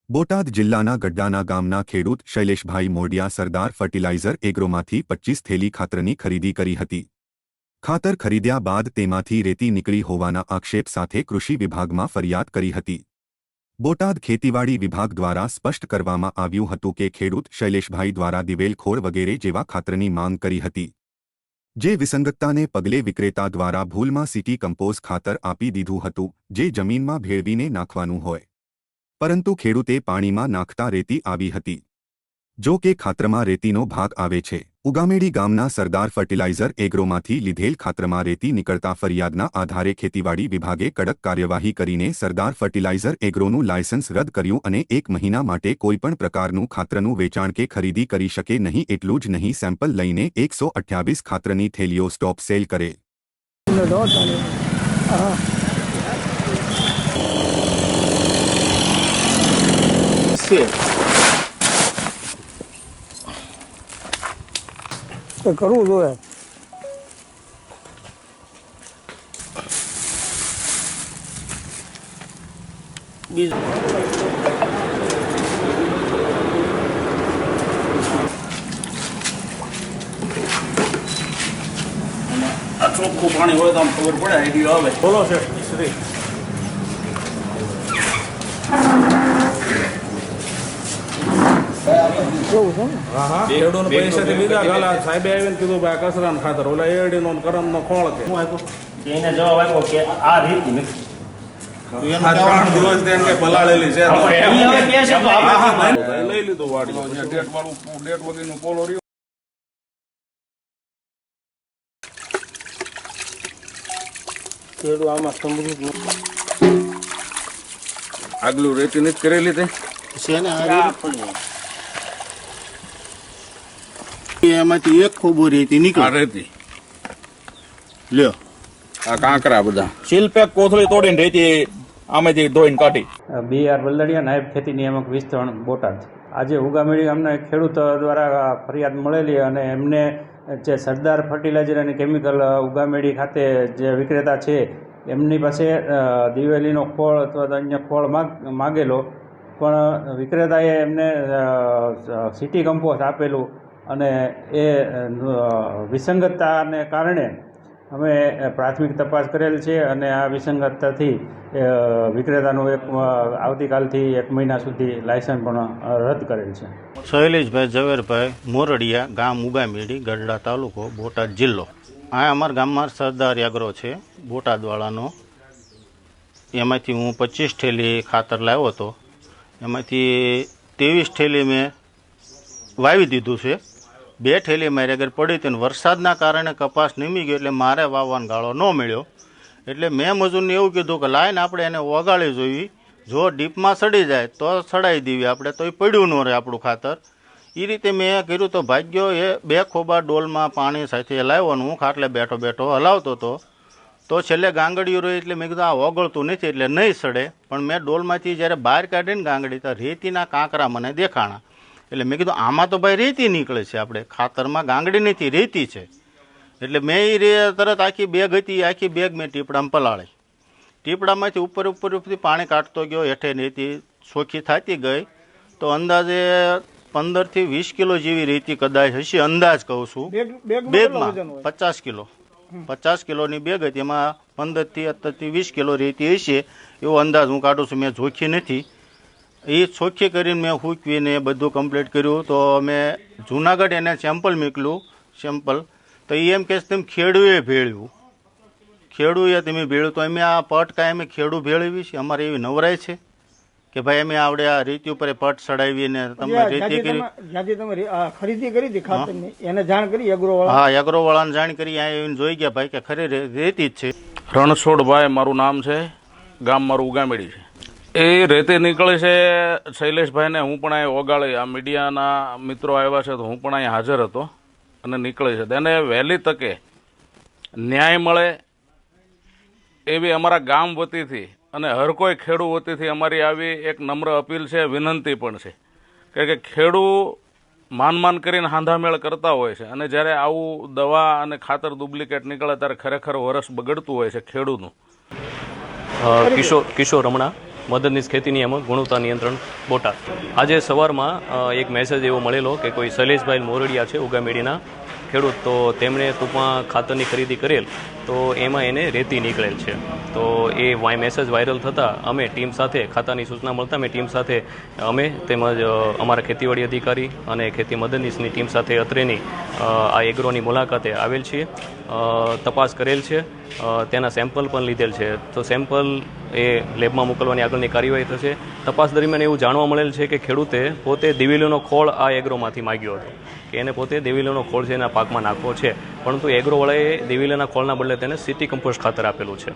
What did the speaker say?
બોટાદ જિલ્લાના ગડ્ડાના ગામના ખેડૂત શૈલેષભાઈ મોડિયા સરદાર ફર્ટિલાઇઝર એગ્રોમાંથી 25 થેલી ખાતરની ખરીદી કરી હતી। ખાતર ખરીદ્યા બાદ તેમાંથી રેતી નીકળી હોવાના આક્ષેપ સાથે કૃષિ વિભાગમાં ફરિયાદ કરી હતી। બોટાદ ખેતીવાડી વિભાગ દ્વારા સ્પષ્ટ કરવામાં આવ્યું હતું કે ખેડૂત શૈલેષભાઈ દ્વારા દિવેલ ખોળ વગેરે જેવા ખાતરની માંગ કરી હતી, જે વિસંગતતાને પગલે વિક્રેતા દ્વારા ભૂલમાં સિટી કમ્પોઝ ખાતર આપી દીધું હતું, જે જમીનમાં ભેળવીને નાખવાનું હોય, પરંતુ ખેડૂતે પાણીમાં નાખતા રેતી આવી હતી। જો કે ખાતરમાં રેતીનો ભાગ આવે છે। ઉગામેડી ગામના સરદાર ફર્ટિલાઇઝર એગ્રોમાંથી લીધેલ ખાતરમાં રેતી નીકળતા ફરિયાદના આધારે ખેતીવાડી વિભાગે કડક કાર્યવાહી કરીને સરદાર ફર્ટિલાઇઝર એગ્રોનું લાયસન્સ રદ કર્યું અને 1 મહિના માટે કોઈપણ પ્રકારનું ખાતરનું વેચાણ કે ખરીદી કરી શકે નહીં। એટલું જ નહીં, સેમ્પલ લઈને 128 ખાતરની થેલીઓ સ્ટોપ સેલ કરે। કરવું જોઈએ। ચોખ્ખું પાણી હોય તો આમ ખબર પડે, આઈડિયો આવે। બોલો છે શ્રી પૈસાથી લીધા કાલા સાહેબે આવીને કીધું ભાઈ કચરાનું ખાતર ઓલા એડીનો કરમનો ખોળ કે એને જવાબ આપ્યો કે આ રીત નથી। 3 દિવસ કે પલાળેલી છે, લઈ લીધું વાડી ડેટ વાળું ડેટ વગેરેનો પોલો રહ્યો। આમાં સમૃદ્ધ આગલું રેતી નથી કરેલી તે એમાંથી એક ખોબો રેતી નીકળે રેતી લ્યો આ કાંકરા બધા શિલ્પેક કોથળી તોડીને રેતી આમાંથી ધોઈને કાઢી। BR વલ્લડિયા નાયબ ખેતી નિયામક વિસ્તરણ બોટાદ। આજે ઉગામેડી ગામના ખેડૂત દ્વારા ફરિયાદ મળેલી અને એમને જે સરદાર ફર્ટિલાઇઝર અને કેમિકલ ઉગામેડી ખાતે જે વિક્રેતા છે એમની પાસે દિવેલીનો ખોળ અથવા તો અન્ય ખોળ માગેલો, પણ વિક્રેતાએ એમને સિટી કમ્પોઝ આપેલું અને એ વિસંગતતાને કારણે અમે પ્રાથમિક તપાસ કરેલ છે અને આ વિસંગતતાથી વિક્રેતાનું આવતીકાલથી 1 મહિના સુધી લાયસન્સ પણ રદ કરેલ છે। શૈલેષભાઈ ઝવેરભાઈ મોરડિયા, ગામ ઉગામેડી, ગઢડા તાલુકો, બોટાદ જિલ્લો। આ અમારા ગામમાં સરદાર એગ્રો છે બોટાદવાળાનો, એમાંથી હું 25 થેલી ખાતર લાવ્યો હતો, એમાંથી 23 થેલી મેં વાવી દીધું છે, 2 થેલી મારી આગળ પડી હતી। વરસાદના કારણે કપાસ નીમી ગયો એટલે મારે વાવવાનો ગાળો ન મળ્યો, એટલે મેં મજૂરને એવું કીધું કે લાઈને આપણે એને ઓગાળી જોઈ, જો ડીપમાં સડી જાય તો સડાઈ દેવી આપણે, તો એ પડ્યું ન રહે આપણું ખાતર। એ રીતે મેં કર્યું તો ભાગ્યો એ 2 ખોબા ડોલમાં પાણી સાથે લાવવાનું, હું ખાટલે બેઠો બેઠો હલાવતો હતો તો છેલ્લે ગાંગડીઓ રહી, એટલે મેં કીધું આ ઓગળતું નથી એટલે નહીં સડે, પણ મેં ડોલમાંથી જ્યારે બહાર કાઢીને ગાંગડી તો રેતીના કાંકરા મને દેખાણા, એટલે મેં કીધું આમાં તો ભાઈ રેતી નીકળે છે, આપણે ખાતરમાં ગાંગડી નથી રેતી છે। એટલે મેં એ તરત આખી બેગ હતી, આખી બેગ મેં ટીપડામાં પલાળી, ટીપડામાંથી ઉપરથી પાણી કાઢતો ગયો, હેઠે રેતી ચોખ્ખી થતી ગઈ, તો અંદાજે 15 થી 20 કિલો જેવી રેતી કદાચ હશે, અંદાજ કહું છું, બેગમાં 50 કિલો 50 કિલોની બેગ હતી, એમાં 15 થી 20 કિલો રેતી હશે એવો અંદાજ હું કાઢું છું। મેં જોખી નથી, એ ચોખ્ખી કરીને મેં હૂકવીને બધું કમ્પ્લીટ કર્યું, તો મેં જુનાગઢ એને સેમ્પલ મોકલ્યું, સેમ્પલ તો એમ કે તમે ખેડૂએ ભેળ્યું, ખેડૂએ તમે ભેળ્યું, તો અમે આ પટ કાંઈ અમે ખેડૂ ભેળવી છે, અમારે એવી નવરાય છે કે ભાઈ અમે આવડે આ રેતી ઉપર પટ ચડાવીને તમે રેતી કરી ખરીદી કરી હતી ખાતરની, એને જાણ કરી એગ્રોવાળા? હા, એગ્રોવાળાને જાણ કરી, અહીંયા જોઈ ગયા ભાઈ કે ખરી રેતી જ છે। રણછોડભાઈ મારું નામ છે, ગામ મારું ઉગામેડી છે। એ રેતી નીકળે છે શૈલેષભાઈને હું પણ અહીં ઓગાળી, આ મીડિયાના મિત્રો આવ્યા છે તો હું પણ અહીં હાજર હતો અને નીકળે છે, તેને વહેલી તકે ન્યાય મળે એવી અમારા ગામ વતીથી અને હર કોઈ ખેડૂ વતીથી અમારી આવી એક નમ્ર અપીલ છે, વિનંતી પણ છે કે ખેડૂ માન કરીને હાંધામેળ કરતા હોય છે, અને જ્યારે આવું દવા અને ખાતર ડુપ્લિકેટ નીકળે ત્યારે ખરેખર વરસ બગડતું હોય છે ખેડૂતનું। કિશોર રમણા, મદદનીશ ખેતી નિયામક ગુણવત્તા નિયંત્રણ બોટાદ. આજે સવારમાં એક મેસેજ એવો મળેલો કે કોઈ શૈલેષભાઈ મોરડિયા છે ઉગામેડીના ખેડૂત, તો તેમણે ટૂંકમાં ખાતરની ખરીદી કરેલ તો એમાં એને રેતી નીકળેલ છે. તો એ મેસેજ વાયરલ થતાં અમે ટીમ સાથે, ખાતાની સૂચના મળતા અમે ટીમ સાથે અમે તેમજ અમારા ખેતીવાડી અધિકારી અને ખેતી મદદનીશની ટીમ સાથે અત્રેની આ એગ્રોની મુલાકાતે આવેલ છીએ, તપાસ કરેલ છે, તેના સેમ્પલ પણ લીધેલ છે. તો સેમ્પલ એ લેબમાં મોકલવાની આગળની કાર્યવાહી થશે. તપાસ દરમિયાન એવું જાણવા મળેલ છે કે ખેડૂતે પોતે દિવેલીનો ખોળ આ એગ્રોમાંથી માગ્યો હતો, કે એને પોતે દિવેલીનો ખોળ છે એના પાકમાં નાખવો છે, પરંતુ એગ્રોવાળાએ દિવેલીના ખોળના બદલે તેને સિટી કમ્પોસ્ટ ખાતર આપેલું છે.